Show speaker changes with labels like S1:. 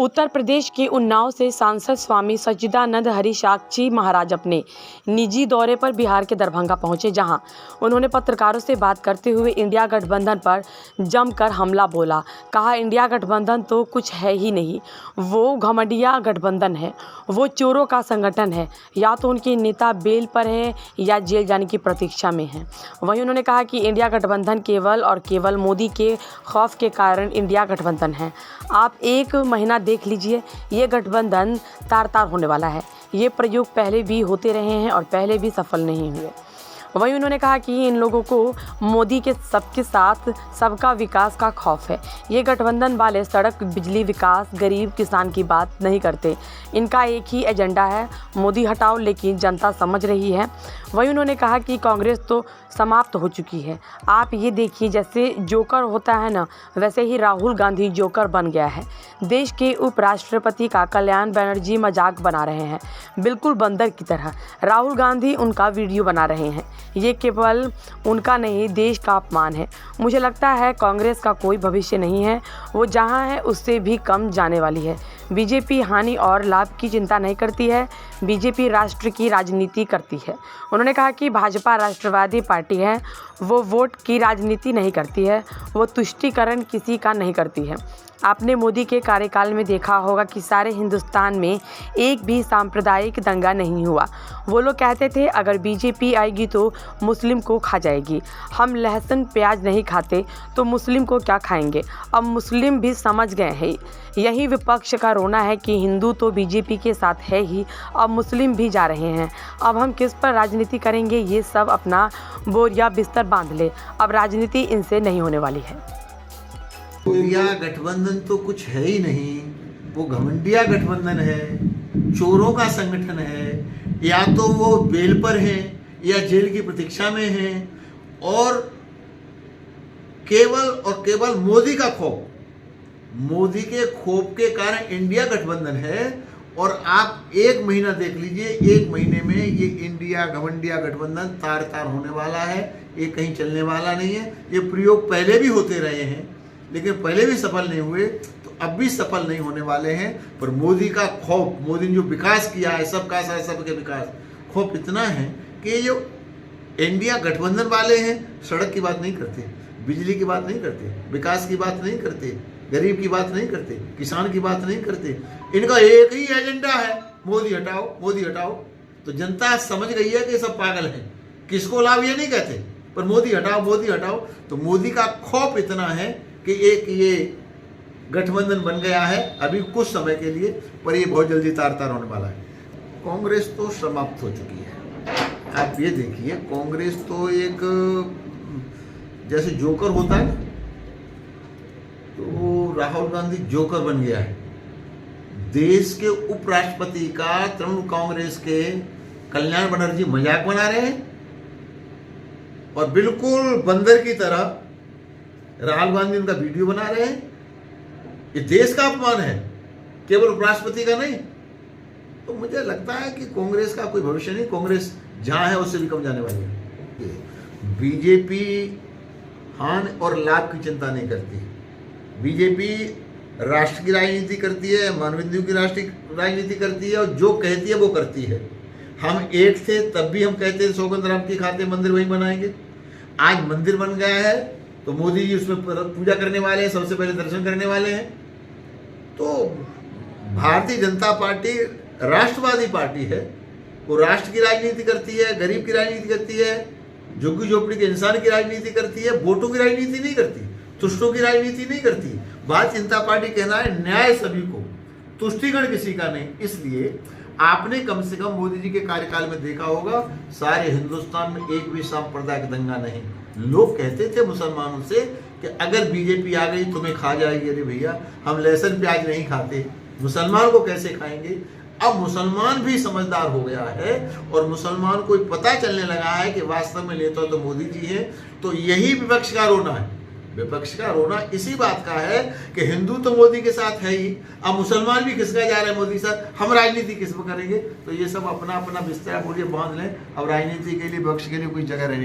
S1: उत्तर प्रदेश के उन्नाव से सांसद स्वामी सच्चिदानंद हरिसाक्षी महाराज अपने निजी दौरे पर बिहार के दरभंगा पहुंचे, जहां उन्होंने पत्रकारों से बात करते हुए इंडिया गठबंधन पर जमकर हमला बोला। कहा, इंडिया गठबंधन तो कुछ है ही नहीं, वो घमंडिया गठबंधन है, वो चोरों का संगठन है। या तो उनके नेता बेल पर है या जेल जाने की प्रतीक्षा में है। वहीं उन्होंने कहा कि इंडिया गठबंधन केवल और केवल मोदी के खौफ के कारण इंडिया गठबंधन है। आप एक महीना देख लीजिए, ये गठबंधन तार-तार होने वाला है। ये प्रयोग पहले भी होते रहे हैं और पहले भी सफल नहीं हुए। वहीं उन्होंने कहा कि इन लोगों को मोदी के सबके साथ सबका विकास का खौफ है। ये गठबंधन वाले सड़क, बिजली, विकास, गरीब, किसान की बात नहीं करते। इनका एक ही एजेंडा है, मोदी हटाओ, लेकिन जनता समझ रही है। वहीं उन्होंने कहा कि कांग्रेस तो समाप्त हो चुकी है। आप ये देखिए, जैसे जोकर होता है ना, वैसे ही राहुल गांधी जोकर बन गया है। देश के उपराष्ट्रपति का कल्याण बनर्जी मजाक बना रहे हैं, बिल्कुल बंदर की तरह। राहुल गांधी उनका वीडियो बना रहे हैं। ये केवल उनका नहीं, देश का अपमान है। मुझे लगता है कांग्रेस का कोई भविष्य नहीं है, वो जहां है उससे भी कम जाने वाली है। बीजेपी हानि और लाभ की चिंता नहीं करती है, बीजेपी राष्ट्र की राजनीति करती है। उन्होंने कहा कि भाजपा राष्ट्रवादी पार्टी है, वो वोट की राजनीति नहीं करती है, वो तुष्टीकरण किसी का नहीं करती है। आपने मोदी के कार्यकाल में देखा होगा कि सारे हिंदुस्तान में एक भी सांप्रदायिक दंगा नहीं हुआ। वो लोग कहते थे अगर बीजेपी आएगी तो मुस्लिम को खा जाएगी। हम लहसुन प्याज नहीं खाते तो मुस्लिम को क्या खाएंगे। अब मुस्लिम भी समझ गए हैं। यही विपक्ष का रोना है कि हिंदू तो बीजेपी के साथ है ही, अब मुस्लिम भी जा रहे हैं। अब हम किस पर राजनीति करेंगे। ये सब अपना बोरिया बिस्तर बांध ले, अब राजनीति इनसे नहीं होने वाली है।
S2: इंडिया गठबंधन तो कुछ है ही नहीं, वो घमंडिया गठबंधन है, चोरों का संगठन है। या तो वो बेल पर है या जेल की प्रतीक्षा में है, और केवल मोदी का खौफ, मोदी के खौफ के कारण इंडिया गठबंधन है। और आप एक महीना देख लीजिए, एक महीने में ये इंडिया घमंडिया गठबंधन तार-तार होने वाला है। ये कहीं चलने वाला नहीं है। ये प्रयोग पहले भी होते रहे हैं, लेकिन पहले भी सफल नहीं हुए, तो अब भी सफल नहीं होने वाले हैं। पर मोदी का खौफ, मोदी ने जो विकास किया है, सबका साथ सबके विकास, खौफ इतना है कि ये जो इंडिया गठबंधन वाले हैं, सड़क की बात नहीं करते, बिजली की बात नहीं करते, विकास की बात नहीं करते, गरीब की बात नहीं करते, किसान की बात नहीं करते। इनका एक ही एजेंडा है, मोदी हटाओ, मोदी हटाओ। तो जनता समझ गई है कि सब पागल हैं। किसको लाभ ये नहीं कहते, पर मोदी हटाओ, मोदी हटाओ। तो मोदी का खौफ इतना है कि एक ये गठबंधन बन गया है अभी कुछ समय के लिए, पर ये बहुत जल्दी तार-तार होने वाला है। कांग्रेस तो समाप्त हो चुकी है। आप ये देखिए, कांग्रेस तो एक जैसे जोकर होता है, तो राहुल गांधी जोकर बन गया है। देश के उपराष्ट्रपति का तृणमूल कांग्रेस के कल्याण बनर्जी मजाक बना रहे हैं, और बिल्कुल बंदर की तरह राहुल गांधी उनका वीडियो बना रहे हैं। ये देश का अपमान है, केवल उपराष्ट्रपति का नहीं। तो मुझे लगता है कि कांग्रेस का कोई भविष्य नहीं। कांग्रेस जहां है उससे भी कम जाने वाली है। बीजेपी हानि और लाभ की चिंता नहीं करती। बीजेपी राष्ट्र की राजनीति करती है, मानवेंद्र की राष्ट्रीय राजनीति करती है, और जो कहती है वो करती है। हम एक थे तब भी हम कहते थे सौगंध राम की खाते मंदिर वहीं बनाएंगे। आज मंदिर बन गया है तो मोदी जी उसमें पूजा करने वाले हैं, सबसे पहले दर्शन करने वाले हैं। तो भारतीय जनता पार्टी राष्ट्रवादी पार्टी है। वो राष्ट्र की राजनीति करती है, गरीब की राजनीति करती है, झुग्गी झोपड़ी के इंसान की राजनीति करती है, वोटों की राजनीति नहीं करती, तुष्टों की राजनीति नहीं करती। भारतीय जनता पार्टी कहना है न्याय सभी को, तुष्टिकरण किसी का नहीं। इसलिए आपने कम से कम मोदी जी के कार्यकाल में देखा होगा, सारे हिंदुस्तान में एक भी सांप्रदायिक दंगा नहीं। लोग कहते थे मुसलमानों से कि अगर बीजेपी आ गई तुम्हें खा जाएगी। अरे भैया, हम लहसुन प्याज नहीं खाते, मुसलमान को कैसे खाएंगे। अब मुसलमान भी समझदार हो गया है, और मुसलमान को पता चलने लगा है कि वास्तव में नेता तो मोदी जी है। तो यही विपक्ष का रोना है। विपक्ष का रोना इसी बात का है कि हिंदू तो मोदी के साथ है ही, अब मुसलमान भी खिसका जा रहे हैं मोदी के साथ। हम राजनीति किस पर करेंगे। तो ये सब अपना अपना बिस्तर बोलिए बांध लें। अब राजनीति के लिए, विपक्ष के लिए कोई जगह नहीं।